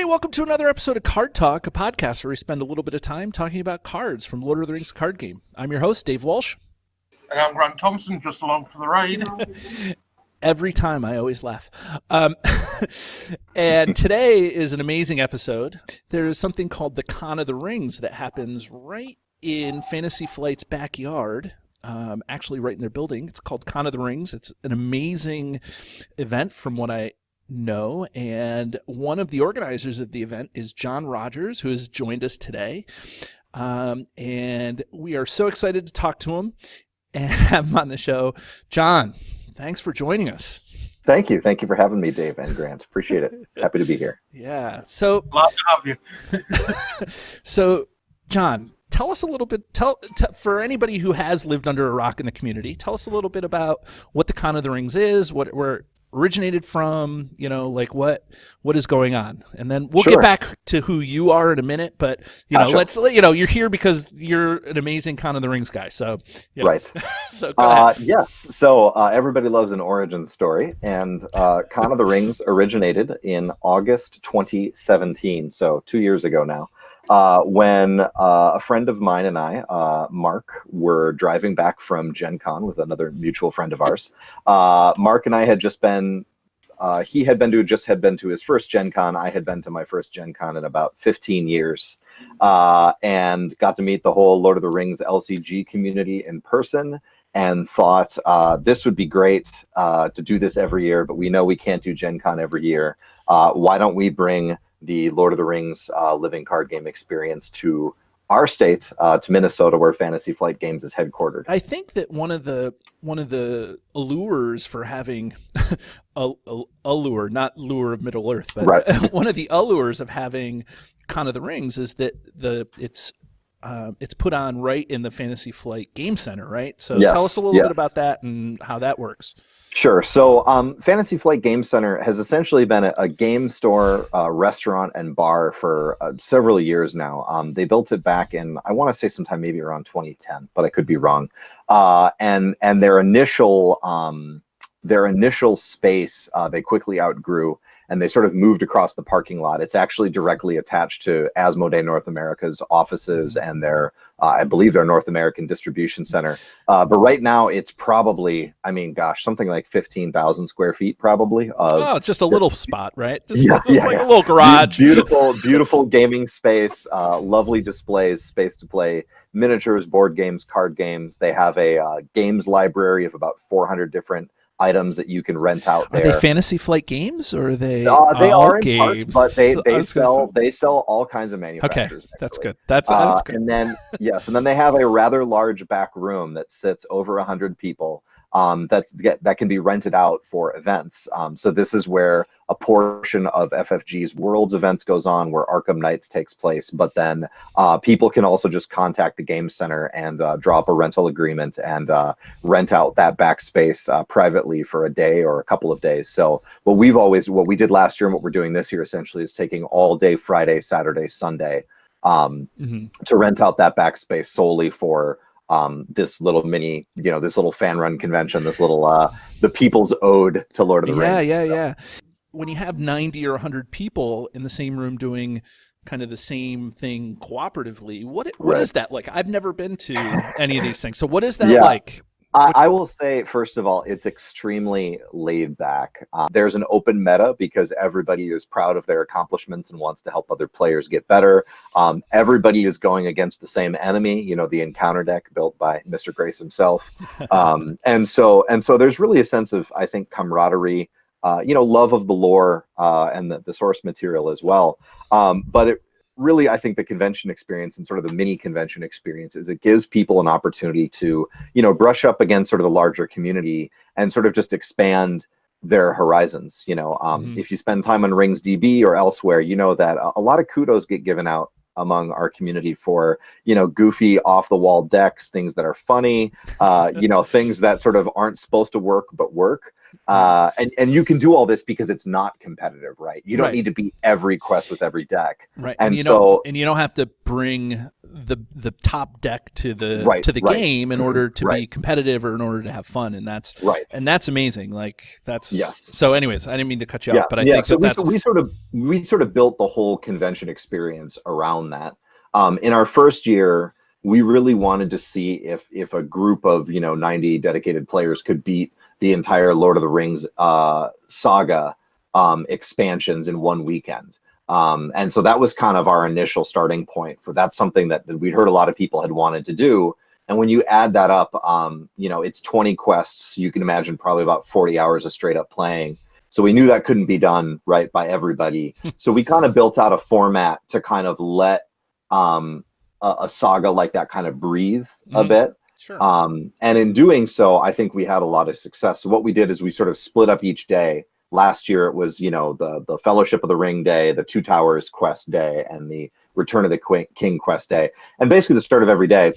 Welcome to another episode of Card Talk, a podcast where we spend a little bit of time talking about cards from Lord of the Rings card game. I'm your host, Dave Walsh. And I'm Grant Thompson, just along for the ride. Every time I always laugh. And today is an amazing episode. There is something called the Con of the Rings that happens right in Fantasy Flight's backyard. Actually right in their building. It's called Con of the Rings. It's an amazing event from what I know, and one of the organizers of the event is John Rogers, who has joined us today, and we are so excited to talk to him and have him on the show. John, thanks for joining us. Thank you for having me, Dave and Grant. Appreciate it. Happy to be here. Yeah, so glad to have you. So John, tell us a little bit, for anybody who has lived under a rock in the community, tell us a little bit about what the Con of the Rings is, where originated from, like what is going on, and then we'll get back to who you are in a minute. But let's you're here because you're an amazing Con of the Rings guy. So right. So go ahead. Yes. So everybody loves an origin story, and Con of the Rings originated in August 2017. So 2 years ago now. When a friend of mine and I, Mark, were driving back from Gen Con with another mutual friend of ours. Mark and I had just been, he had been to his first Gen Con. I had been to my first Gen Con in about 15 years, and got to meet the whole Lord of the Rings LCG community in person, and thought this would be great to do this every year, but we know we can't do Gen Con every year. Why don't we bring the Lord of the Rings living card game experience to our state, to Minnesota, where Fantasy Flight Games is headquartered. I think that one of the allures for having allure, not lure of Middle Earth, but right. One of the allures of having Con of the Rings is that it's put on right in the Fantasy Flight Game Center, right? So tell us a little bit about that and how that works. Sure. So Fantasy Flight Game Center has essentially been a game store, restaurant, and bar for several years now. They built it back in, I want to say sometime maybe around 2010, but I could be wrong. And their initial space they quickly outgrew, and they sort of moved across the parking lot. It's actually directly attached to Asmodee North America's offices and their, I believe, their North American distribution center. But right now it's probably, something like 15,000 square feet probably. It's just a little spot, right? Just a little garage. Beautiful gaming space, lovely displays, space to play miniatures, board games, card games. They have a games library of about 400 different items that you can rent out there. Are they Fantasy Flight games, or are they? They are in games, parts, but they sell all kinds of manufacturers. Okay, that's good. That's good. And then they have a rather large back room that sits over 100 people. That can be rented out for events. So this is where a portion of FFG's Worlds events goes on, where Arkham Knights takes place. But then people can also just contact the Game Center and drop a rental agreement and rent out that back space privately for a day or a couple of days. So what we did last year and what we're doing this year essentially is taking all day Friday, Saturday, Sunday to rent out that back space solely for this little mini, this little fan run convention, this little the people's ode to Lord of the Rings. Yeah. When you have 90 or 100 people in the same room doing kind of the same thing cooperatively, what is that like? I've never been to any of these things. So what is that like? I will say, first of all, it's extremely laid back. There's an open meta because everybody is proud of their accomplishments and wants to help other players get better. Everybody is going against the same enemy, the encounter deck built by Mr. Grace himself. And so there's really a sense of, I think, camaraderie, love of the lore and the source material as well. But really, I think the convention experience and sort of the mini convention experience is it gives people an opportunity to, brush up against sort of the larger community and sort of just expand their horizons. If you spend time on Rings DB or elsewhere, that a lot of kudos get given out among our community for, goofy off the wall decks, things that are funny, things that sort of aren't supposed to work, but work. And you can do all this because it's not competitive, right? You don't Right. need to beat every quest with every deck. Right. And you so don't have to bring the top deck to the Right, right. game in order to be Right. competitive or in order to have fun, and that's Right. amazing. Like that's Yes. So anyways, I didn't mean to cut you Yeah, off, but I yeah. think So that's we sort of built the whole convention experience around that. In our first year, we really wanted to see if a group of 90 dedicated players could beat the entire Lord of the Rings saga expansions in one weekend. And so that was kind of our initial starting point for that's something that we'd heard a lot of people had wanted to do. And when you add that up, it's 20 quests. You can imagine probably about 40 hours of straight up playing. So we knew that couldn't be done right by everybody. So we kind of built out a format to kind of let a saga like that kind of breathe a bit. sure. And in doing so, I think we had a lot of success. So what we did is we sort of split up each day. Last year it was, the Fellowship of the Ring day, the Two Towers quest day, and the Return of the King quest day. And basically the start of every day,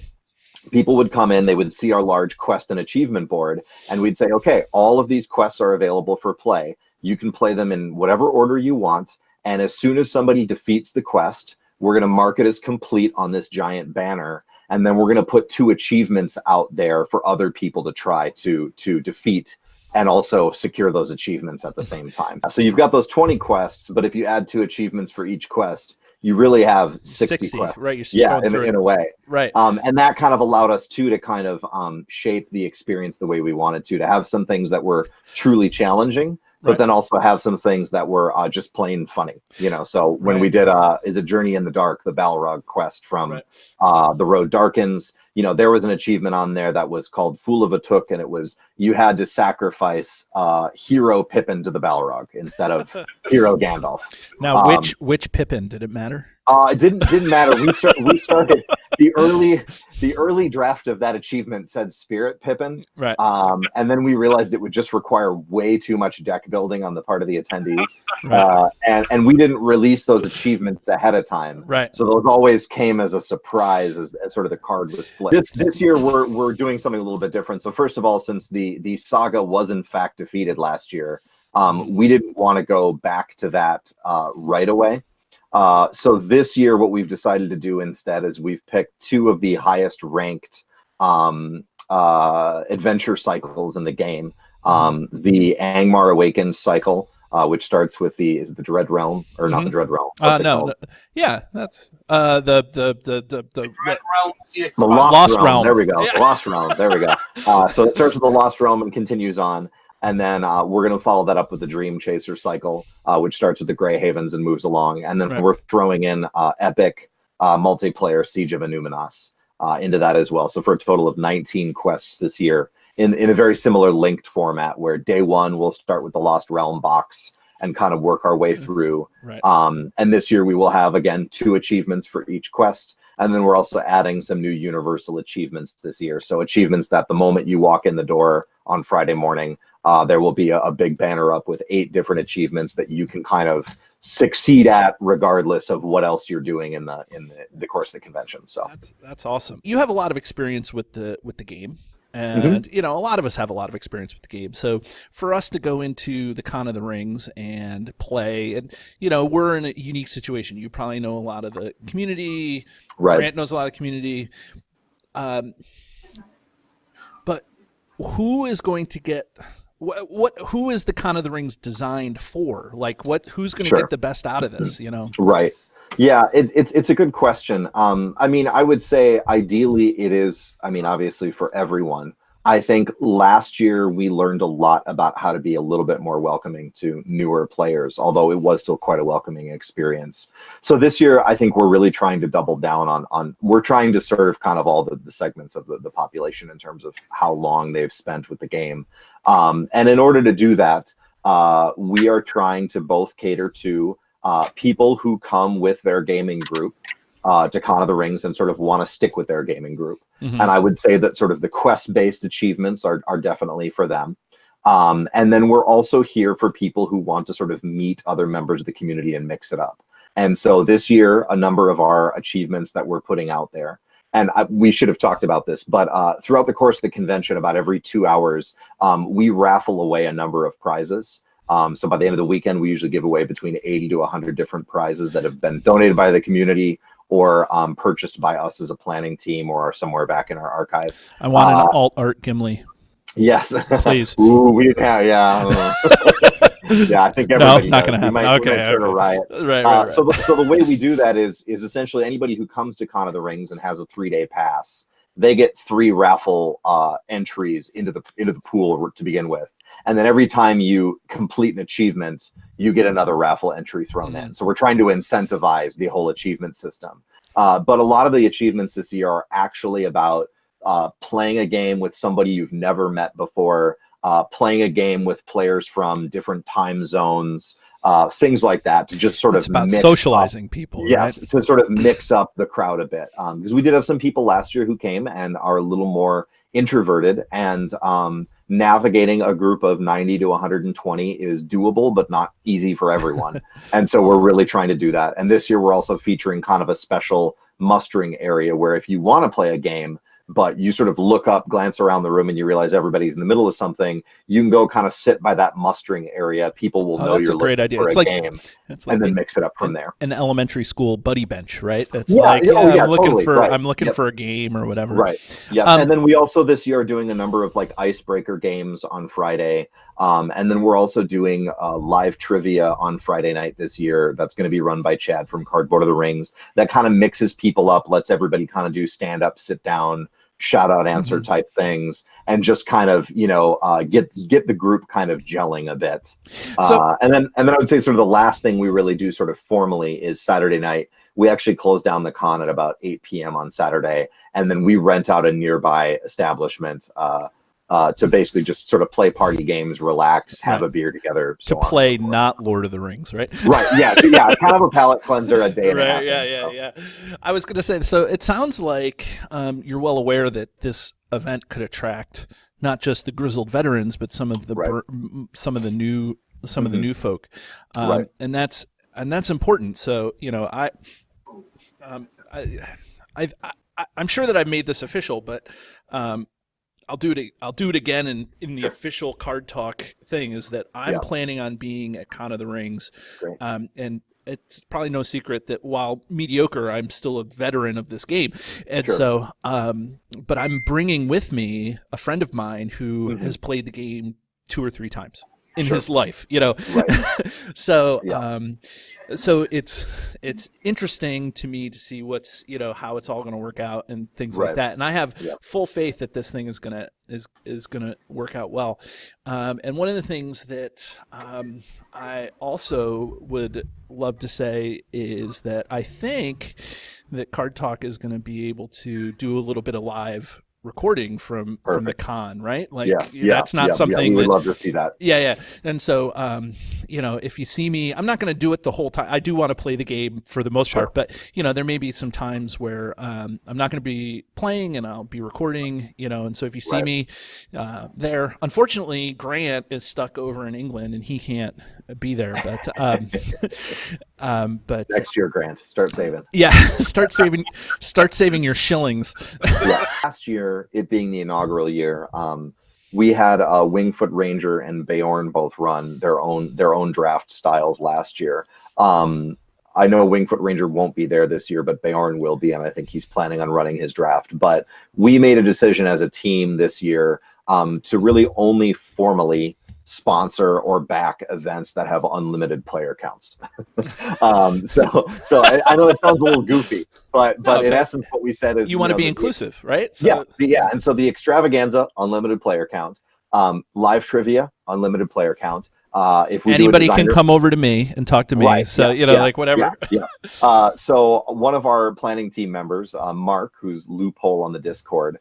people would come in, they would see our large quest and achievement board, and we'd say, okay, all of these quests are available for play. You can play them in whatever order you want. And as soon as somebody defeats the quest, we're going to mark it as complete on this giant banner. And then we're going to put 2 achievements out there for other people to try to defeat and also secure those achievements at the same time. So you've got those 20 quests, but if you add 2 achievements for each quest, you really have 60 quests. Right? You're still going through in a way. Right. And that kind of allowed us to kind of shape the experience the way we wanted to have some things that were truly challenging, but Right. then also have some things that were just plain funny. So when we did is a Journey in the Dark, the Balrog quest from The Road Darkens, there was an achievement on there that was called Fool of a Took, and it was you had to sacrifice hero Pippin to the Balrog instead of hero Gandalf. Now, which Pippin, did it matter? It didn't matter. We started the early draft of that achievement said Spirit Pippin, Right. And then we realized it would just require way too much deck building on the part of the attendees, Right. and we didn't release those achievements ahead of time, Right. so those always came as a surprise as sort of the card was flipped. This year we're doing something a little bit different. So first of all, since the saga was in fact defeated last year, we didn't want to go back to that right away. So this year, what we've decided to do instead is we've picked 2 of the highest ranked adventure cycles in the game. The Angmar Awakens cycle, which starts with is it the Dread Realm or not the Dread Realm? No, yeah, that's the Red Realm, the Lost Realm. There we go. Yeah. The Lost Realm. There we go. So it starts with the Lost Realm and continues on. And then we're going to follow that up with the Dream Chaser cycle, which starts with the Grey Havens and moves along. And then we're throwing in epic multiplayer Siege of Anuminas into that as well. So for a total of 19 quests this year in a very similar linked format where day 1 we'll start with the Lost Realm box and kind of work our way through. Right. And this year we will have, again, 2 achievements for each quest. And then we're also adding some new universal achievements this year. So achievements that the moment you walk in the door on Friday morning, there will be a big banner up with 8 different achievements that you can kind of succeed at regardless of what else you're doing in the course of the convention. So that's awesome. You have a lot of experience with the game. And, a lot of us have a lot of experience with the game. So for us to go into the Con of the Rings and play, and, we're in a unique situation. You probably know a lot of the community. Right. Grant knows a lot of the community. But who is going to get... who is the Con of the Rings designed for? Like, who's going to get the best out of this, Right. Yeah, it's a good question. I mean, I would say ideally it is, obviously for everyone. I think last year we learned a lot about how to be a little bit more welcoming to newer players, although it was still quite a welcoming experience. So this year, I think we're really trying to double down on we're trying to serve kind of all the segments of the population in terms of how long they've spent with the game. And in order to do that, we are trying to both cater to people who come with their gaming group to Con of the Rings and sort of want to stick with their gaming group. And I would say that sort of the quest-based achievements are definitely for them. And then we're also here for people who want to sort of meet other members of the community and mix it up. And so this year, a number of our achievements that we're putting out there and we should have talked about this, but throughout the course of the convention, about every 2 hours, we raffle away a number of prizes. So by the end of the weekend, we usually give away between 80 to 100 different prizes that have been donated by the community or purchased by us as a planning team or somewhere back in our archive. I want an alt art Gimli. Yes, please. Ooh, yeah. Yeah, I think everybody. No, not going to happen. We might start a riot. Right. So the way we do that is essentially anybody who comes to Con of the Rings and has a 3-day pass, they get 3 raffle entries into the pool to begin with, and then every time you complete an achievement, you get another raffle entry thrown in. So we're trying to incentivize the whole achievement system. But a lot of the achievements this year are actually about playing a game with somebody you've never met before, playing a game with players from different time zones, things like that, to just sort of about mix socializing up, people. Yes, right? to sort of mix up the crowd a bit. Because we did have some people last year who came and are a little more introverted, and navigating a group of 90 to 120 is doable, but not easy for everyone. And so we're really trying to do that. And this year we're also featuring kind of a special mustering area where if you want to play a game, but you sort of look up, glance around the room, and you realize everybody's in the middle of something, you can go kind of sit by that mustering area. People will know you're looking for a game, and then mix it up from there. An elementary school buddy bench, right? It's I'm looking for a game or whatever. Right. Yeah. And then we also this year are doing a number of like icebreaker games on Friday. And then we're also doing live trivia on Friday night this year. That's going to be run by Chad from Cardboard of the Rings. That kind of mixes people up, lets everybody kind of do stand up, sit down, shout out, answer type things, and just kind of get the group kind of gelling a bit. And then I would say sort of the last thing we really do sort of formally is Saturday night. We actually close down the con at about 8 p.m. on Saturday, and then we rent out a nearby establishment to basically just sort of play party games, relax, have a beer together. To play not Lord of the Rings, right? Right, yeah, kind of a palate cleanser a day and a half. Yeah. I was going to say, so it sounds like you're well aware that this event could attract not just the grizzled veterans, but some of the new folk, and that's important. So I'm sure that I've made this official, but I'll do it again in the official Card Talk thing, is that I'm planning on being at Con of the Rings. And it's probably no secret that while mediocre, I'm still a veteran of this game. And so, but I'm bringing with me a friend of mine who has played the game 2 or 3 times in his life, So, so it's interesting to me to see what's, how it's all going to work out and things like that. And I have full faith that this thing is going to work out well. And one of the things that I also would love to say is that I think that Card Talk is going to be able to do a little bit of live recording from the con, right? Like that's not something we would love to see that. Yeah. And so, if you see me, I'm not going to do it the whole time. I do want to play the game for the most part, but there may be some times where I'm not going to be playing and I'll be recording, and so if you see me there, unfortunately, Grant is stuck over in England and he can't be there, but next year, Grant, start saving. Yeah, start saving your shillings. Last year, it being the inaugural year, we had Wingfoot Ranger and Beorn both run their own draft styles last year. I know Wingfoot Ranger won't be there this year, but Beorn will be, and I think he's planning on running his draft. But we made a decision as a team this year to really only formally sponsor or back events that have unlimited player counts. So I know it sounds a little goofy, but in essence, what we said is you want to be inclusive, right? So, And so the extravaganza, unlimited player count, live trivia, unlimited player count. If we anybody can come over to me and talk to me, like whatever. So one of our planning team members, Mark, who's Loophole on the Discord,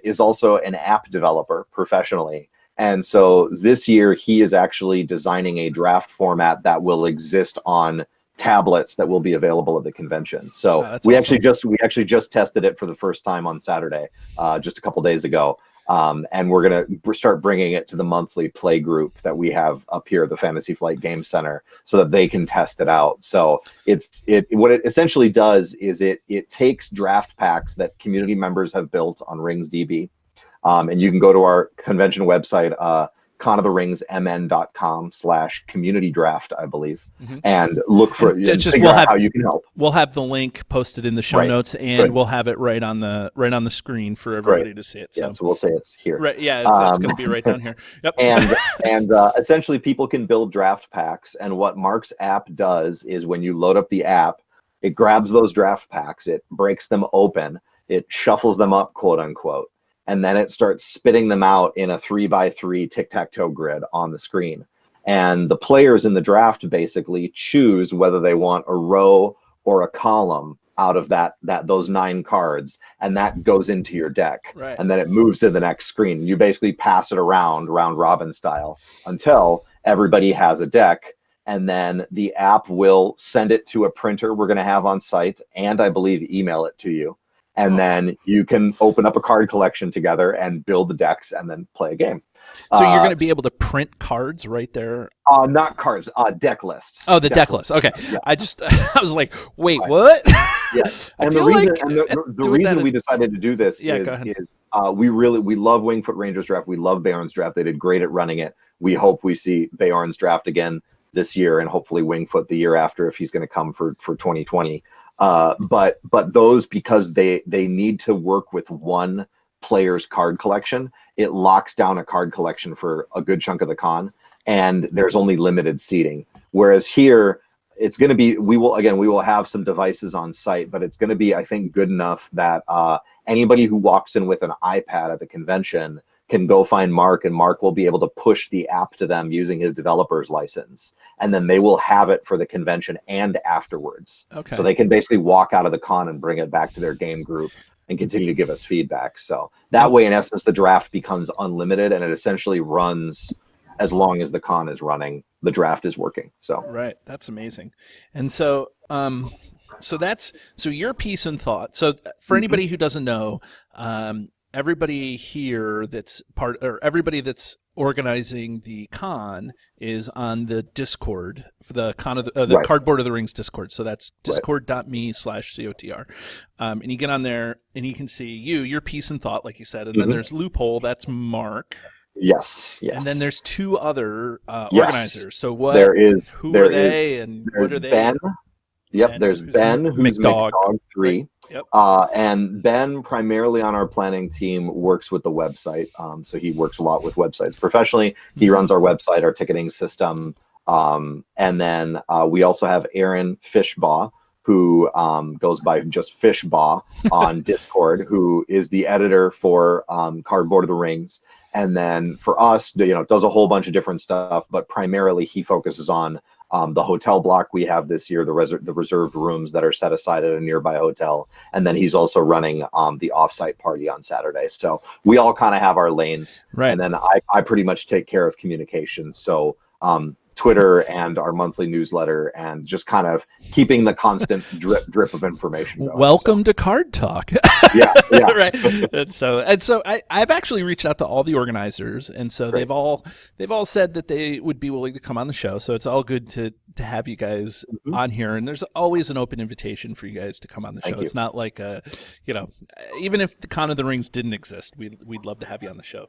is also an app developer professionally. And so this year he is actually designing a draft format that will exist on tablets that will be available at the convention. So we actually just tested it for the first time on Saturday, just a couple days ago. And we're going to start bringing it to the monthly play group that we have up here at the Fantasy Flight Game Center so that they can test it out. So what it essentially does is it takes draft packs that community members have built on RingsDB. And you can go to our convention website, conoftheringsmn.com/community draft, I believe, and look for and figure out how you can help. We'll have the link posted in the show notes, and we'll have it right on the screen for everybody to see it. So. Yeah, so we'll say it's here. Right, yeah, it's going to be right down here. Yep. And essentially, people can build draft packs, and what Mark's app does is when you load up the app, it grabs those draft packs, it breaks them open, it shuffles them up, quote unquote. And then it starts spitting them out in a 3x3 tic-tac-toe grid on the screen. And the players in the draft basically choose whether they want a row or a column out of those 9 cards, and that goes into your deck. Right. And then it moves to the next screen. You basically pass it around robin style until everybody has a deck, and then the app will send it to a printer we're going to have on site, and I believe email it to you. And then you can open up a card collection together and build the decks and then play a game. So you're going to be able to print cards right there? Not cards, deck lists. Oh, the deck list. Okay. Yeah. I was like, wait, what? Yes. I And feel the reason we decided to do this is we love Wingfoot Rangers Draft. We love Baron's Draft. They did great at running it. We hope we see Baron's Draft again this year, and hopefully Wingfoot the year after if he's going to come for 2020. But those, because they need to work with one player's card collection, it locks down a card collection for a good chunk of the con, and there's only limited seating. Whereas here, it's going to be, we will have some devices on site, but it's going to be, I think, good enough that anybody who walks in with an iPad at the convention can go find Mark, and Mark will be able to push the app to them using his developer's license. And then they will have it for the convention and afterwards. Okay. So they can basically walk out of the con and bring it back to their game group and continue to give us feedback. So that way, in essence, the draft becomes unlimited, and it essentially runs as long as the con is running, the draft is working. So right. That's amazing. And so, so your piece and thought. So for anybody who doesn't know, everybody here everybody that's organizing the con is on the Discord for the con of the Cardboard of the Rings Discord. So that's discord.me/COTR. And you get on there and you can see your piece and thought, like you said. And then there's Loophole, that's Mark. Yes. And then there's 2 other organizers. So who are they and what are they? Ben. Yep, there's Ben, who's McDog3. Yep. And Ben, primarily on our planning team, works with the website. So he works a lot with websites professionally. He runs our website, our ticketing system. And then we also have Aaron Fishbaugh, who goes by just Fishbaugh on Discord, who is the editor for Cardboard of the Rings. And then for us, does a whole bunch of different stuff, but primarily he focuses on the hotel block we have this year, the reserved rooms that are set aside at a nearby hotel. And then he's also running the offsite party on Saturday. So we all kind of have our lanes. Right. And then I pretty much take care of communication. So Twitter and our monthly newsletter, and just kind of keeping the constant drip of information going. Welcome to Card Talk. Yeah. Right. And so I've actually reached out to all the organizers, and so they've all said that they would be willing to come on the show. So it's all good to have you guys on here, and there's always an open invitation for you guys to come on the show. It's not like even if the Con of the Rings didn't exist, we'd love to have you on the show.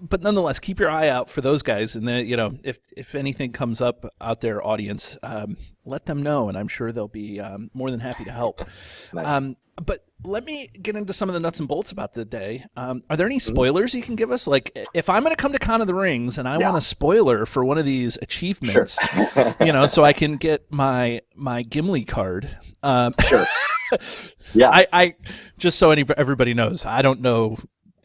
But nonetheless, keep your eye out for those guys, and then if anything comes up out there, audience, let them know, and I'm sure they'll be more than happy to help. Nice. But let me get into some of the nuts and bolts about the day. Are there any spoilers you can give us? Like, if I'm going to come to Con of the Rings and I want a spoiler for one of these achievements, so I can get my Gimli card. Sure. Yeah. I just so everybody knows, I don't know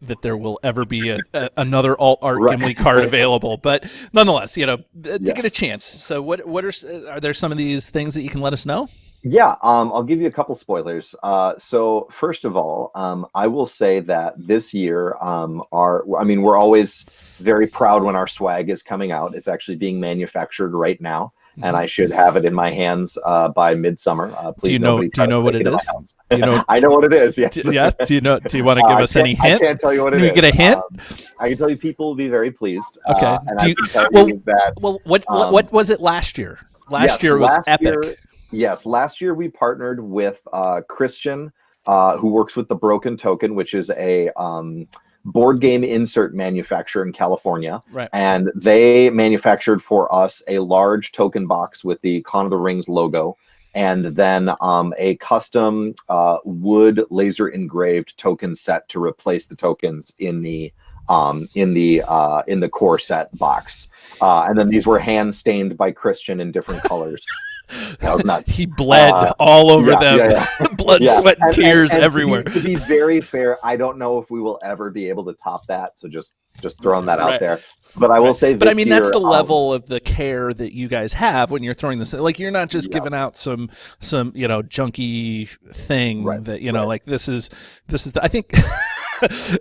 that there will ever be another alt art Gimli card available, but nonetheless, to get a chance. So what are there some of these things that you can let us know? Yeah, I'll give you a couple spoilers. So first of all, I will say that this year, we're always very proud when our swag is coming out. It's actually being manufactured right now. and I should have it in my hands by midsummer. Please, do you know what it is? Do you know? I know what it is. Yes. Yes. Do you know? Do you want to give us any hint? I can't tell you what it Can is. we get a hint? I can tell you people will be very pleased. Okay. And I can tell you that. Well, what was it last year? Last year was epic. Last year we partnered with Christian, who works with the Broken Token, which is a board game insert manufacturer in California. Right. And they manufactured for us a large token box with the Con of the Rings logo, and then a custom wood laser engraved token set to replace the tokens in the core set box. And then these were hand stained by Christian in different colors. That was nuts. He bled all over them. Blood, sweat, and tears everywhere. To be very fair, I don't know if we will ever be able to top that. So just throwing that out there. But I will say, but I mean, that's the level of the care that you guys have when you're throwing this. Like, you're not just giving out some junky thing that like this is I think.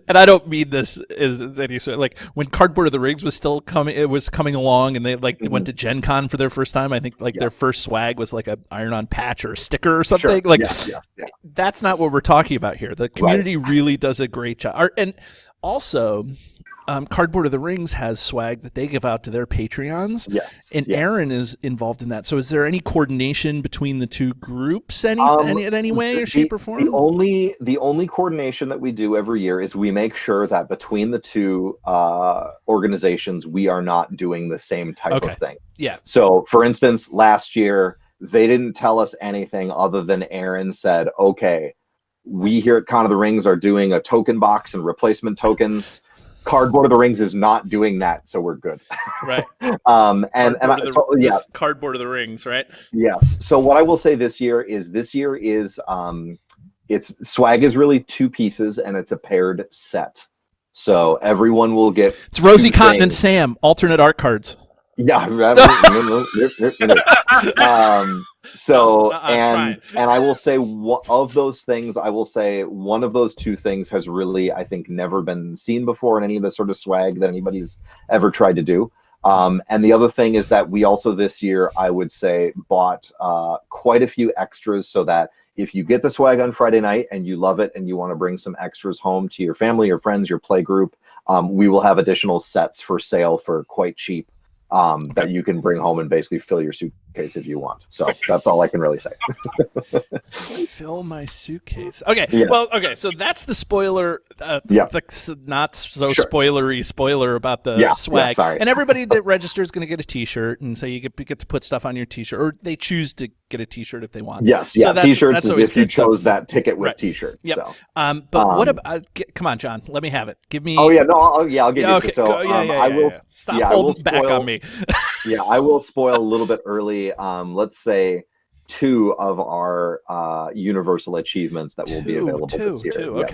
And I don't mean this as any sort, like when Cardboard of the Rings was still coming, it was coming along, and they went to Gen Con for their first time. I think their first swag was like a iron-on patch or a sticker or something. Sure. That's not what we're talking about here. The community really does a great job. And also, Cardboard of the Rings has swag that they give out to their Patreons, and Aaron is involved in that. So is there any coordination between the two groups in any way or shape or form? The only coordination that we do every year is we make sure that between the two organizations, we are not doing the same type of thing. Yeah. So, for instance, last year, they didn't tell us anything other than Aaron said, okay, we here at Con of the Rings are doing a token box and replacement tokens. Cardboard of the Rings is not doing that, so we're good. Right. Cardboard of the Rings, right? Yes. So what I will say this year is it's swag is really two pieces, and it's a paired set. So everyone will get. It's Rosie Cotton and Sam alternate art cards. Yeah. And I will say, of those things, I will say one of those two things has really, I think, never been seen before in any of the sort of swag that anybody's ever tried to do. And the other thing is that we also this year, I would say, bought quite a few extras, so that if you get the swag on Friday night and you love it and you want to bring some extras home to your family, your friends, your play group, we will have additional sets for sale for quite cheap. That you can bring home and basically fill your suitcase if you want. So that's all I can really say. Fill my suitcase. Okay. Yeah. Well, okay. So that's the spoiler. The not so spoilery spoiler about the swag. Yeah, sorry. And everybody that registers is going to get a T-shirt, and so you get to put stuff on your T-shirt, or they choose to get a T-shirt if they want. Yes. Yeah. So T-shirts is if you chose that ticket with T-shirt. Yep. So. But what about? Come on, John. Let me have it. Give me. Oh yeah. No. I'll give you. Okay. So I will. Stop holding back on me. I will spoil a little bit early. Let's say 2 of our universal achievements that will be available this year.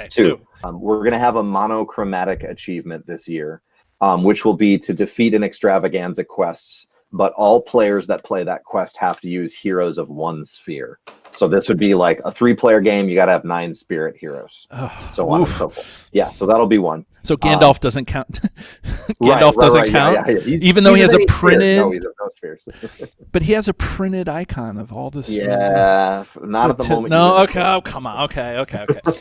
Two. We're going to have a monochromatic achievement this year, which will be to defeat an extravaganza quests, but all players that play that quest have to use heroes of 1 sphere. So this would be like a 3-player game. You got to have 9 spirit heroes, so on and so forth. Yeah, so that'll be one. So Gandalf doesn't count. Gandalf doesn't count, even though he has a printed. No, he's no spheres. But he has a printed icon of all this. Yeah, not at the moment. No, okay. Oh, come on. Okay.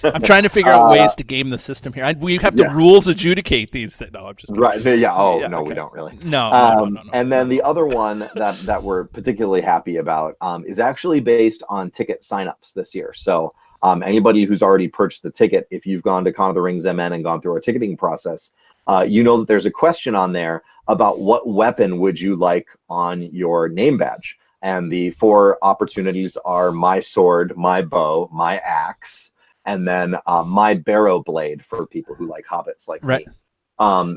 I'm trying to figure out ways to game the system here. We have to rules adjudicate these things. No, I'm just right. Yeah. Oh no, we don't really. No. And then the other one that we're particularly happy about is actually based on ticket signups this year. So. Anybody who's already purchased the ticket, if you've gone to Con of the Rings MN and gone through our ticketing process, you know that there's a question on there about what weapon would you like on your name badge. And the 4 opportunities are my sword, my bow, my axe, and then my barrow blade for people who like hobbits like me.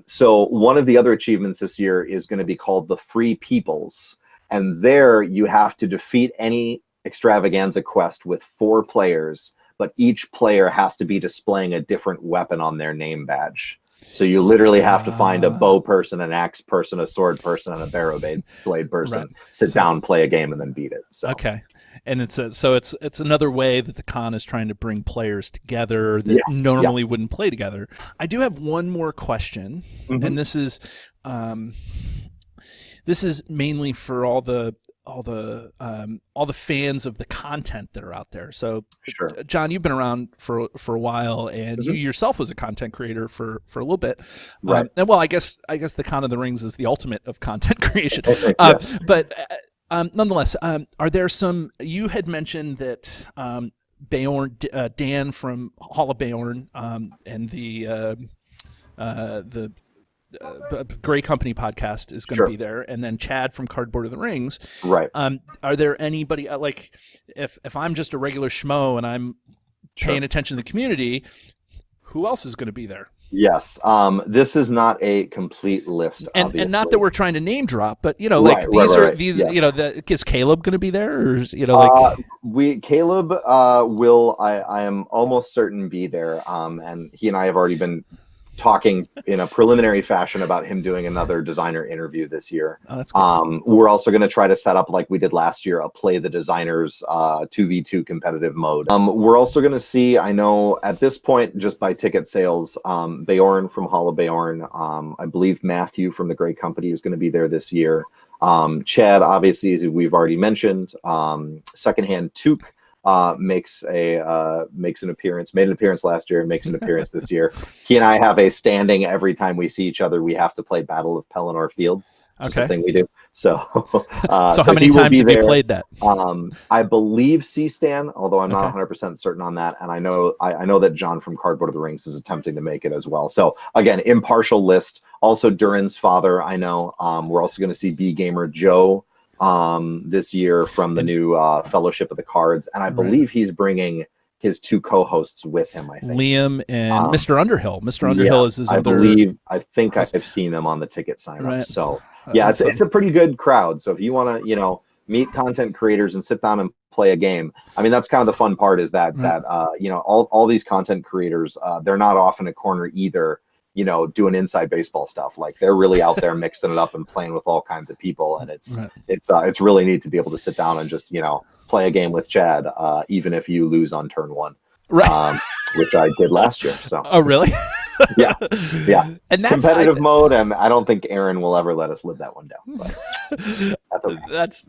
So one of the other achievements this year is going to be called the Free Peoples. And there you have to defeat any extravaganza quest with 4 players, but each player has to be displaying a different weapon on their name badge. So you literally have to find a bow person, an axe person, a sword person, and a barrow blade person. Sit down, play a game, and then beat it. So. Okay, and it's another way that the con is trying to bring players together that normally wouldn't play together. I do have one more question, and this is mainly for all the fans of the content that are out there. So, Sure. John, you've been around for a while, and you yourself was a content creator for a little bit. Right. And well, I guess the Con of the Rings is the ultimate of content creation. Yes. But nonetheless, are there some? You had mentioned that Beorn, Dan from Hall of Beorn, and the Gray Company podcast is going to be there, and then Chad from Cardboard of the Rings. Right. Are there anybody like if I'm just a regular schmo and I'm paying attention to the community, who else is going to be there? Yes. This is not a complete list, and not that we're trying to name drop, but these yes. Is Caleb going to be there, or Caleb will I am almost certain be there, and he and I have already been talking in a preliminary fashion about him doing another designer interview this year. Oh, that's cool. We're also going to try to set up, like we did last year, a Play the Designers 2v2 competitive mode. We're also going to see, I know at this point, just by ticket sales, Beorn from Hall of Beorn, I believe Matthew from the Gray Company is going to be there this year. Chad, obviously, as we've already mentioned. Secondhand Took made an appearance last year, and makes an appearance this year. He and I have a standing every time we see each other. We have to play Battle of Pelennor Fields. Okay. Thing we do. So, so how many times have you played that? I believe C-Stan, although I'm not 100% certain on that. And I know that John from Cardboard of the Rings is attempting to make it as well. So again, impartial list. Also, Durin's father, I know. We're also going to see B Gamer Joe this year from the new Fellowship of the Cards, and I believe he's bringing his two co-hosts with him. I think Liam and Mr. Underhill. Mr. Underhill is his other. I think I've seen them on the ticket sign up. Right. So yeah, awesome. it's a pretty good crowd. So if you want to meet content creators and sit down and play a game, I mean that's kind of the fun part, is that all these content creators, they're not off in a corner either, doing inside baseball stuff. Like they're really out there mixing it up and playing with all kinds of people, and it's really neat to be able to sit down and just play a game with Chad, even if you lose on turn one, right? Which I did last year. So oh really? yeah. And that's competitive mode, and I don't think Aaron will ever let us live that one down. But that's okay.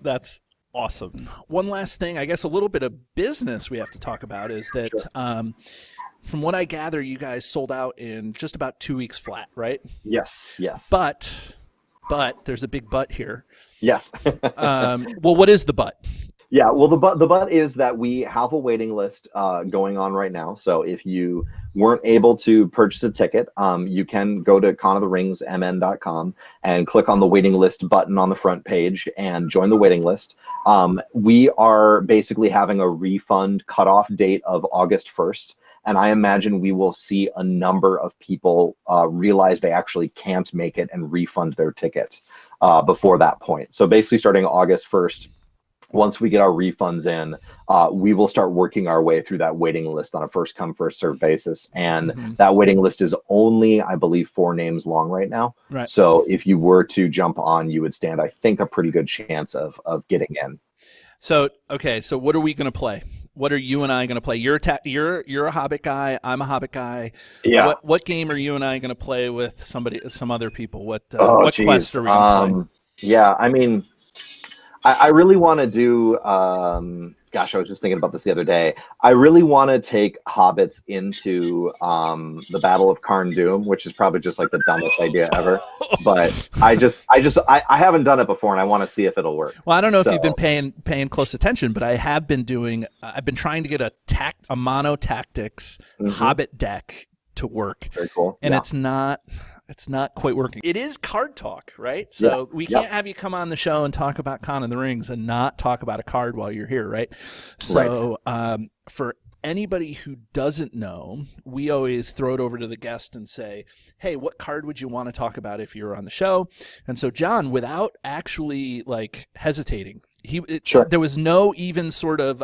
That's awesome. One last thing, I guess, a little bit of business we have to talk about is that. Sure. From what I gather, you guys sold out in just about 2 weeks flat, right? Yes. But there's a big but here. Yes. Well, what is the but? Yeah, well, the but is that we have a waiting list going on right now. So if you weren't able to purchase a ticket, you can go to conoftheringsmn.com and click on the waiting list button on the front page and join the waiting list. We are basically having a refund cutoff date of August 1st. And I imagine we will see a number of people realize they actually can't make it and refund their ticket before that point. So basically starting August 1st, once we get our refunds in, we will start working our way through that waiting list on a first come, first served basis. And that waiting list is only, I believe, 4 names long right now. Right. So if you were to jump on, you would stand, I think, a pretty good chance of getting in. So, okay, so what are we going to play? What are you and I going to play? You're a Hobbit guy. I'm a Hobbit guy. Yeah. What game are you and I going to play with some other people? What quest are we going to play? Yeah, I mean, I really want to do. Gosh, I was just thinking about this the other day. I really want to take hobbits into the Battle of Carn Dûm, which is probably just like the dumbest idea ever. But I haven't done it before, and I want to see if it'll work. Well, I don't know if you've been paying close attention, but I have been doing. I've been trying to get a mono tactics hobbit deck to work. Very cool. And it's not quite working. It is card talk, right? So we can't have you come on the show and talk about Con of the Rings and not talk about a card while you're here, right? So for anybody who doesn't know, we always throw it over to the guest and say, hey, what card would you want to talk about if you were on the show? And so John, without actually hesitating, there was no even sort of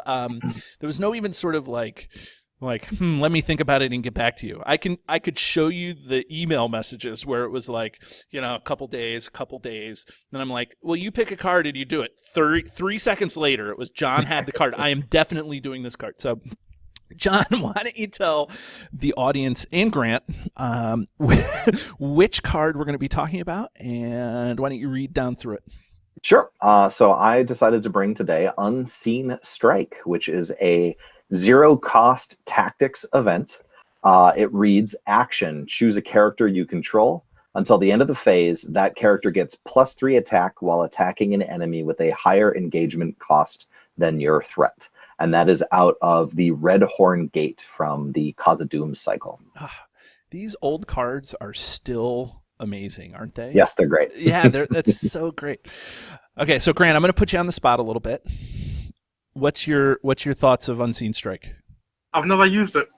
let me think about it and get back to you. I could show you the email messages where it was a couple days. And I'm like, well, you pick a card and you do it. 3 seconds later, it was John had the card. I am definitely doing this card. So John, why don't you tell the audience and Grant which card we're going to be talking about, and why don't you read down through it? Sure. So I decided to bring today Unseen Strike, which is a zero-cost tactics event. It reads, action, choose a character you control. Until the end of the phase, that character gets +3 attack while attacking an enemy with a higher engagement cost than your threat. And that is out of the Red Horn Gate from the Khazad-dûm cycle. These old cards are still amazing, aren't they? Yes, they're great. Yeah, that's so great. Okay, so Grant, I'm going to put you on the spot a little bit. What's your thoughts of Unseen Strike? I've never used it.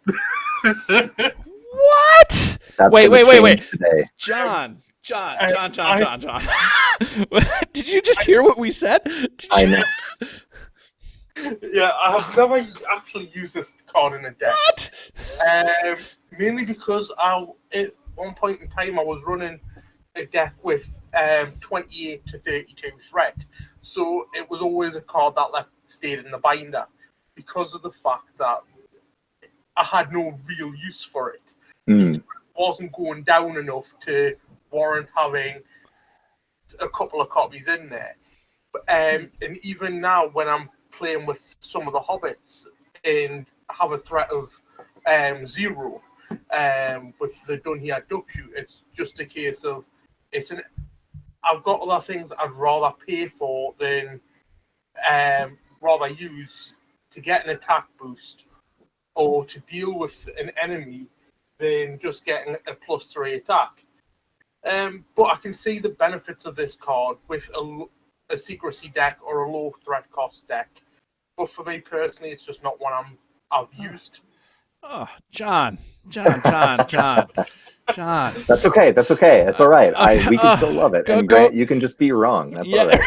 What? That's Wait. Today. John. Did you just hear what we said? I know. Yeah, I have never actually used this card in a deck. What? Mainly because at one point in time I was running a deck with 28 to 32 threat, so it was always a card that stayed in the binder because of the fact that I had no real use for it. It wasn't going down enough to warrant having a couple of copies in there. And even now, when I'm playing with some of the hobbits and have a threat of 0 with the Dunhiad Duck Shoot, it's just a case of I've got other things I'd rather pay for than rather use to get an attack boost or to deal with an enemy than just getting a +3 attack. But I can see the benefits of this card with a secrecy deck or a low threat cost deck. But for me personally, it's just not one I've used. Oh, John. That's okay. It's all right. We can still love it. And Grant, you can just be wrong. That's all right.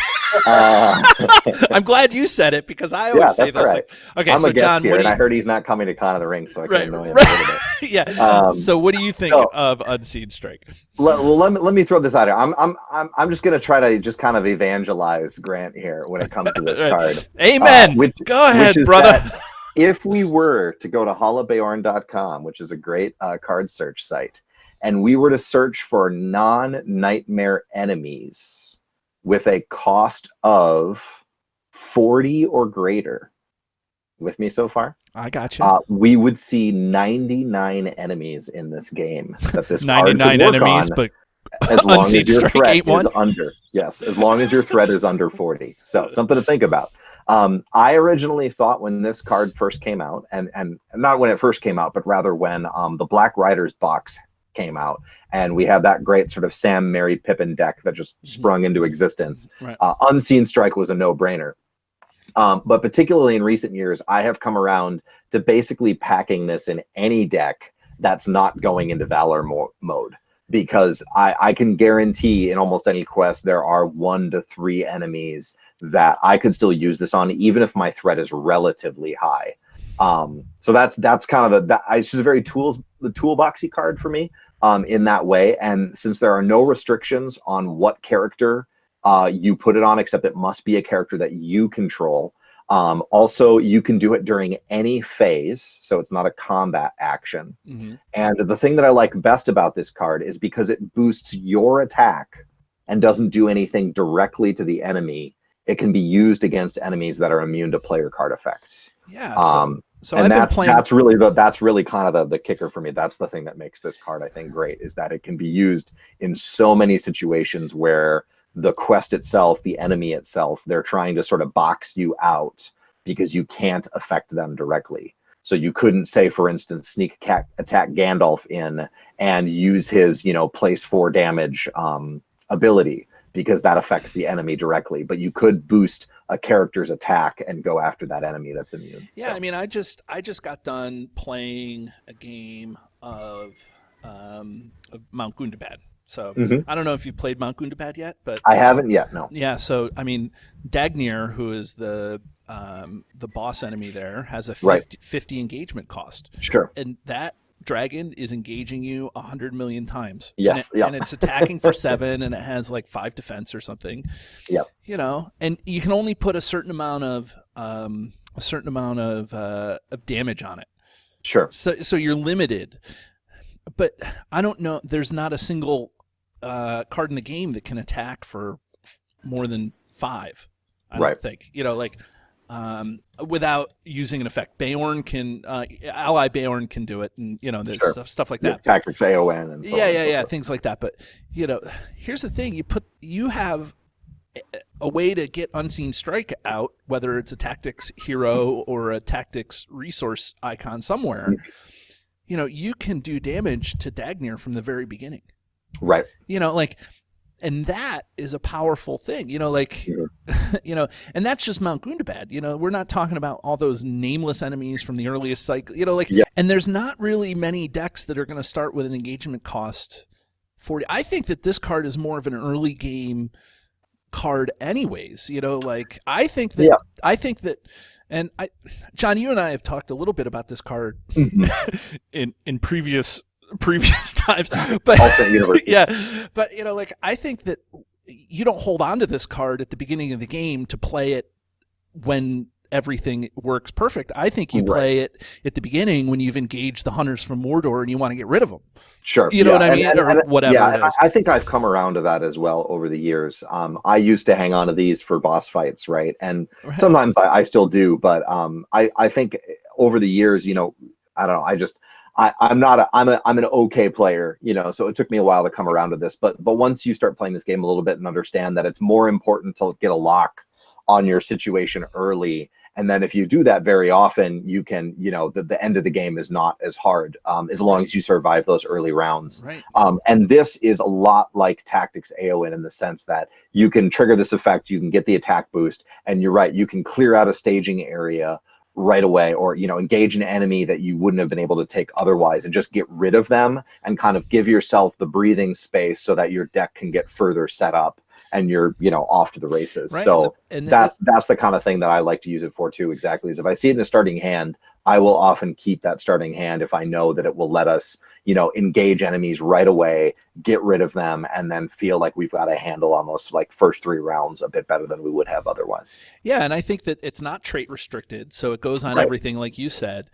I'm glad you said it because I always say those things. Okay, I'm so a guest John, here, and I heard he's not coming to Con of the Ring, so I can annoy him a little bit. Yeah. So what do you think of Unseen Strike? Let me throw this out here. I'm just gonna try to just kind of evangelize Grant here when it comes to this card. Amen. Go ahead, brother. If we were to go to hollabayorn.com, which is a great card search site, and we were to search for non-nightmare enemies with a cost of 40 or greater, with me so far? I got you. We would see 99 enemies in this game that this 99 card could work enemies, on, but as long as your Strike threat ain't one? is under. Yes, as long as your threat is under 40. So something to think about. I originally thought when this card first came out, and not when it first came out, but rather when the Black Riders box came out, and we had that great sort of Sam, Mary, Pippin deck that just sprung into existence. Right. Unseen Strike was a no-brainer. But particularly in recent years, I have come around to basically packing this in any deck that's not going into Valor mode. Because I can guarantee in almost any quest there are 1 to 3 enemies that I could still use this on, even if my threat is relatively high. So that's kind of it's just a very toolboxy card for me in that way. And since there are no restrictions on what character you put it on, except it must be a character that you control. Also, you can do it during any phase, so it's not a combat action. And the thing that I like best about this card is because it boosts your attack and doesn't do anything directly to the enemy, it can be used against enemies that are immune to player card effects. Yeah. So and I've been playing. That's really kind of the kicker for me. That's the thing that makes this card, I think, great, is that it can be used in so many situations where the quest itself, the enemy itself, they're trying to sort of box you out because you can't affect them directly. So you couldn't, say, for instance, sneak attack Gandalf in and use his, place 4 damage ability, because that affects the enemy directly. But you could boost a character's attack and go after that enemy that's immune. Yeah, so. I mean, I just got done playing a game of Mount Gundabad. So I don't know if you've played Mount Gundabad yet, but I haven't yet. No. Yeah. So I mean, Dagnir, who is the boss enemy there, has a 50 engagement cost. Sure. And that dragon is engaging you 100 million times. Yes. And it's attacking for 7, and it has like 5 defense or something. Yep. And you can only put a certain amount of damage on it. Sure. So you're limited. But I don't know. There's not a single card in the game that can attack for more than 5. I Right. don't think. Without using an effect. Ally Beorn can do it, and there's Sure. stuff like Yeah, that. tactics AON and so on and so forth. Things like that. But here's the thing: you have a way to get Unseen Strike out, whether it's a tactics hero or a tactics resource icon somewhere. You can do damage to Dagnir from the very beginning. Right. And that is a powerful thing, and that's just Mount Gundabad. We're not talking about all those nameless enemies from the earliest cycle, and there's not really many decks that are going to start with an engagement cost 40. I think that this card is more of an early game card anyways, I think that, and John, you and I have talked a little bit about this card in previous times, but but I think that you don't hold on to this card at the beginning of the game to play it when everything works perfect. I think you play it at the beginning when you've engaged the hunters from Mordor and you want to get rid of them. Sure. You know what I mean? Or whatever it is. I think I've come around to that as well over the years. I used to hang on to these for boss fights, right? And sometimes I still do, but I think over the years, I don't know, I'm an okay player, so it took me a while to come around to this, but once you start playing this game a little bit and understand that it's more important to get a lock on your situation early. And then if you do that very often, you can, the end of the game is not as hard as long as you survive those early rounds. Right. And this is a lot like Tactics AON in the sense that you can trigger this effect, you can get the attack boost, and you're right, you can clear out a staging area right away, or engage an enemy that you wouldn't have been able to take otherwise and just get rid of them and kind of give yourself the breathing space so that your deck can get further set up and you're off to the races. Right. So that's the kind of thing that I like to use it for too. Exactly, is if I see it in a starting hand, I will often keep that starting hand if I know that it will let us engage enemies right away, get rid of them, and then feel like we've got a handle on those first 3 rounds a bit better than we would have otherwise. Yeah, and I think that it's not trait restricted, so it goes on everything like you said.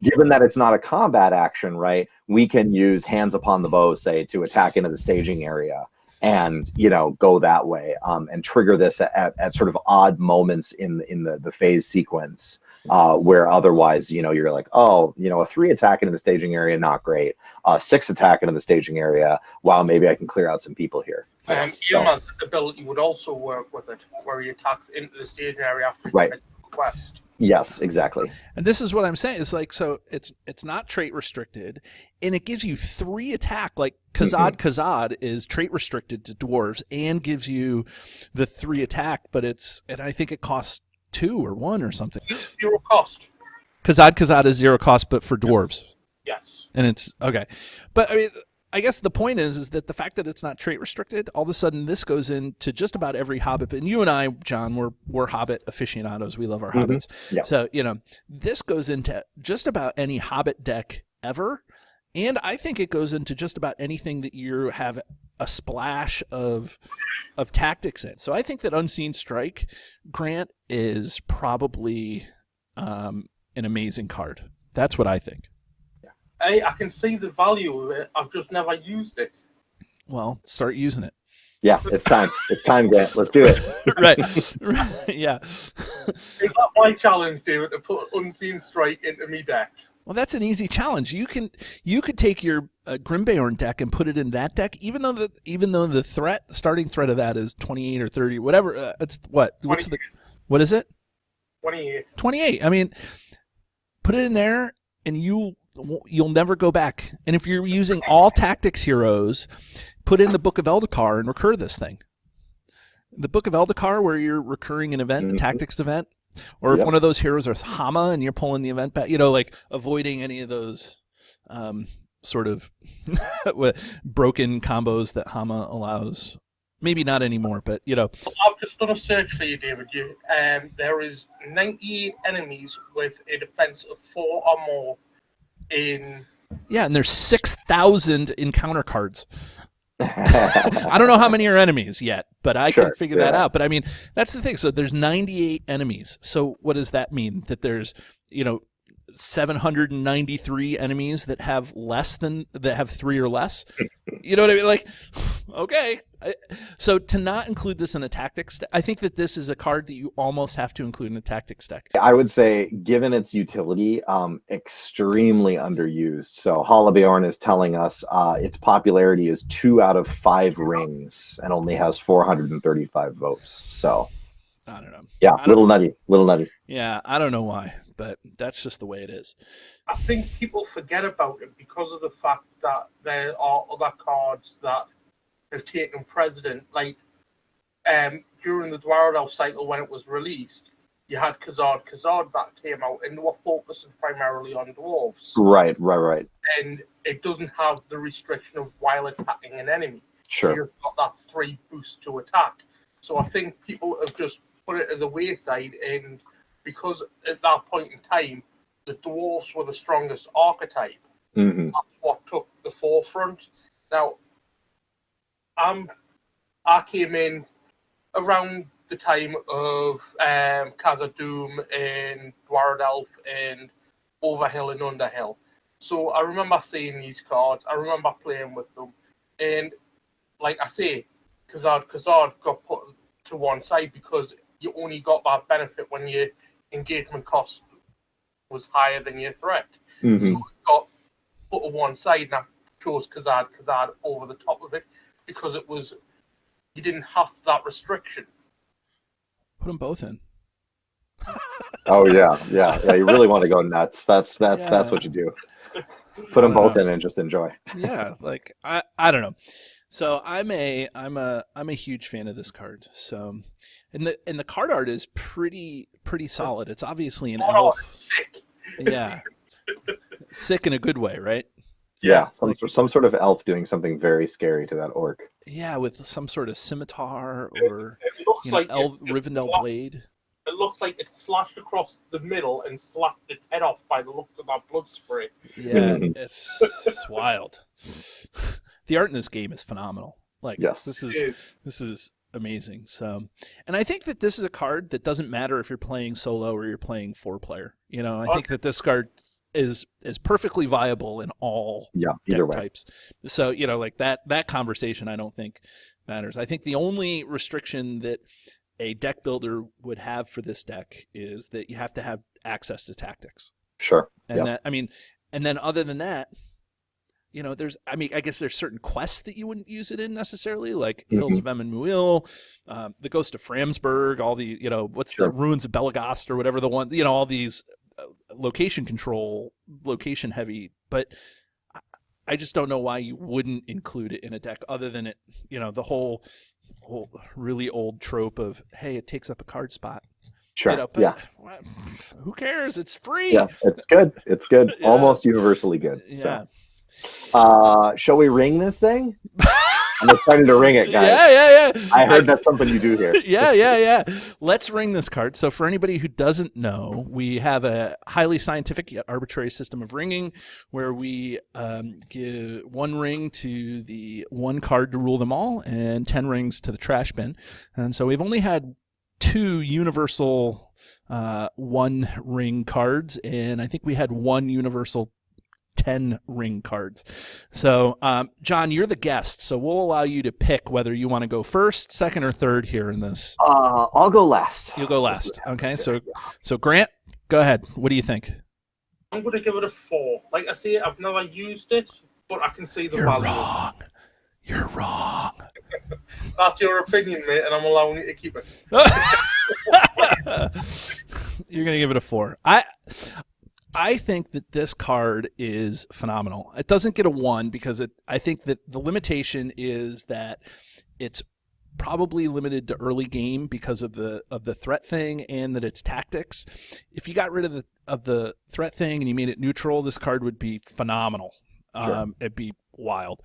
Given that it's not a combat action, right, we can use Hands Upon the Bow, say, to attack into the staging area and go that way and trigger this at sort of odd moments in the phase sequence where otherwise you're like, a 3 attack into the staging area, not great. 6 attack into the staging area, wow, maybe I can clear out some people here. Irma's ability would also work with it, where he attacks into the staging area after he gets a quest. Yes, exactly. And this is what I'm saying. It's so it's not trait restricted, and it gives you 3 attack. Like Khazad is trait restricted to dwarves and gives you the 3 attack, and I think it costs 2 or 1 or something. 0 cost. Khazad is 0 cost, but for dwarves. Yes. And it's okay, but I guess the point is that the fact that it's not trait restricted, all of a sudden this goes into just about every Hobbit. And you and I, John, we're Hobbit aficionados. We love our Hobbits. Yeah. So this goes into just about any Hobbit deck ever, and I think it goes into just about anything that you have a splash of tactics in. So I think that Unseen Strike, Grant, is probably an amazing card. That's what I think. I can see the value of it. I've just never used it. Well, start using it. Yeah, it's time. It's time, Grant. Let's do it. right. Yeah. Is that my challenge, David, to put Unseen Strike into me deck? Well, that's an easy challenge. You could take your Grimbeorn deck and put it in that deck, even though the starting threat of that is 28 or 30, whatever. It's what? What is it? 28. 28. I mean, put it in there, and you'll never go back. And if you're using all tactics heroes, put in the Book of Eldakar and recur this thing. The Book of Eldakar, where you're recurring an event, a tactics event, or if one of those heroes is Hama and you're pulling the event back, avoiding any of those sort of broken combos that Hama allows. Maybe not anymore, but I've just done a search for you, David. There is 98 enemies with a defense of 4 or more. And there's 6,000 encounter cards. I don't know how many are enemies yet, but I can figure that out. But I mean, that's the thing. So there's 98 enemies. So what does that mean? That there's, 793 enemies that have 3 or less. You know what I mean? Like, okay. So to not include this in a tactics deck, I think that this is a card that you almost have to include in a tactics deck. I would say, given its utility, extremely underused. So Halabeorn is telling us its popularity is 2 out of 5 rings and only has 435 votes. So I don't know. Yeah, little nutty. Yeah, I don't know why, but that's just the way it is. I think people forget about it because of the fact that there are other cards that have taken precedent. Like during the Dwarrowdelf cycle when it was released, you had Khazad that came out, and they were focusing primarily on dwarves. Right. And it doesn't have the restriction of while attacking an enemy. Sure. You've got that 3 boost to attack. So I think people have just put it at the wayside, and because at that point in time, the dwarves were the strongest archetype. Mm-hmm. That's what took the forefront. Now, I came in around the time of Khazad-dûm and Dwarrowdelf and Overhill and Underhill. So I remember seeing these cards. I remember playing with them. And like I say, Khazad got put to one side because you only got that benefit when your engagement cost was higher than your threat. Mm-hmm. So it got put to one side, and I chose Khazad over the top of it because it was, you didn't have that restriction. Put them both in. Oh yeah. You really want to go nuts. That's what you do. Put them both in and just enjoy. Yeah, like I don't know. So I'm a huge fan of this card. So, and the card art is pretty solid. It's obviously an elf. Sick. Yeah, sick in a good way, right? Yeah, some sort of elf doing something very scary to that orc. Yeah, with some sort of scimitar or it looks like Rivendell blade. It looks like it slashed across the middle and slapped its head off by the looks of that blood spray. Yeah, it's wild. The art in this game is phenomenal. Like, yes. This is amazing. So, and I think that this is a card that doesn't matter if you're playing solo or you're playing 4-player. You know, I think that this card is perfectly viable in all either deck types. So, you know, like that conversation I don't think matters. I think the only restriction that a deck builder would have for this deck is that you have to have access to tactics. Sure. And and then other than that, you know, I guess there's certain quests that you wouldn't use it in necessarily, like Hills of Emyn the Ghost of Framsburg, all the, you know, the Ruins of Belagost or whatever the one, you know, all these location control, location heavy, but I just don't know why you wouldn't include it in a deck other than it, you know, the whole really old trope of, hey, it takes up a card spot. Sure. You know, but who cares? It's free. Yeah, it's good. It's good. Yeah. Almost universally good. Yeah. So. Shall we ring this thing? I'm excited to ring it, guys. Yeah. I heard that's something you do here. Yeah. Let's ring this card. So for anybody who doesn't know, we have a highly scientific yet arbitrary system of ringing where we give 1 ring to the 1 card to rule them all and 10 rings to the trash bin. And so we've only had 2 universal 1 ring cards, and I think we had 1 universal 10 ring cards. So, John, you're the guest, so we'll allow you to pick whether you want to go first, second, or third here in this. I'll go last. You'll go last. Okay, so Grant, go ahead. What do you think? I'm going to give it a 4. Like I say, I've never used it, but I can see the You're value. Wrong. You're wrong. That's your opinion, mate, and I'm allowing you to keep it. You're going to give it a 4. I think that this card is phenomenal. It doesn't get a 1 because I think that the limitation is that it's probably limited to early game because of the threat thing and that it's tactics. If you got rid of the threat thing and you made it neutral, this card would be phenomenal. Sure. It'd be wild.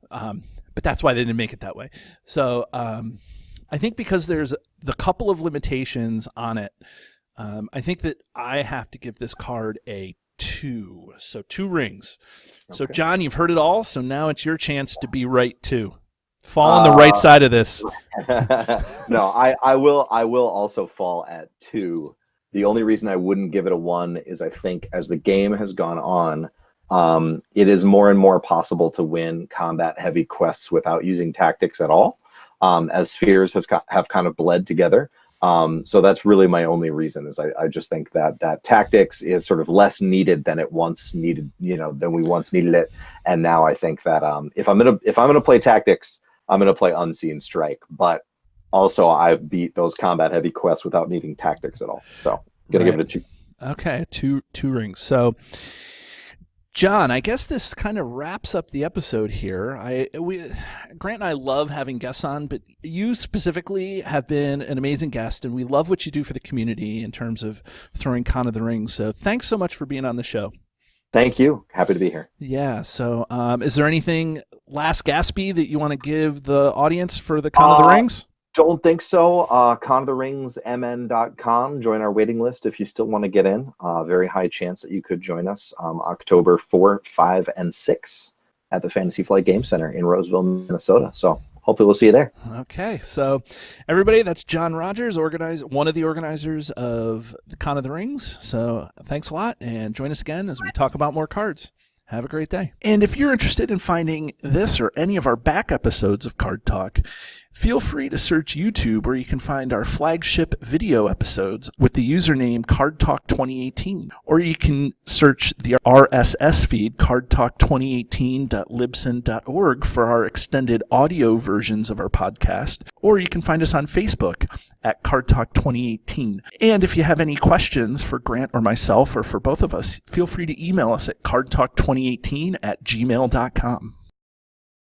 But that's why they didn't make it that way. So I think because there's the couple of limitations on it, I think that I have to give this card a 2. So 2 rings. Okay. So John, you've heard it all. So now it's your chance to be right too. Fall on the right side of this. No, I will also fall at 2 The only reason I wouldn't give it a 1 is I think as the game has gone on, it is more and more possible to win combat-heavy quests without using tactics at all, as spheres have kind of bled together. So that's really my only reason, is I just think that tactics is sort of less needed than it once needed, than we once needed it. And now I think that if I'm gonna play tactics, I'm gonna play Unseen Strike. But also I've beat those combat heavy quests without needing tactics at all. So gonna give it a 2. Okay, two rings. So John, I guess this kind of wraps up the episode here. Grant and I love having guests on, but you specifically have been an amazing guest, and we love what you do for the community in terms of throwing Con of the Rings. So thanks so much for being on the show. Thank you. Happy to be here. Yeah. So is there anything last Gatsby that you want to give the audience for the Con of the Rings? Don't think so. conoftheringsmn.com. Join our waiting list if you still want to get in. Very high chance that you could join us October 4, 5, and 6 at the Fantasy Flight Game Center in Roseville, Minnesota. So hopefully we'll see you there. Okay. So everybody, that's John Rogers, one of the organizers of the Con of the Rings. So thanks a lot, and join us again as we talk about more cards. Have a great day. And if you're interested in finding this or any of our back episodes of Card Talk, feel free to search YouTube, where you can find our flagship video episodes with the username Card Talk 2018. Or you can search the RSS feed, cardtalk2018.libsyn.org, for our extended audio versions of our podcast. Or you can find us on Facebook at Card Talk 2018. And if you have any questions for Grant or myself, or for both of us, feel free to email us at cardtalk2018@gmail.com.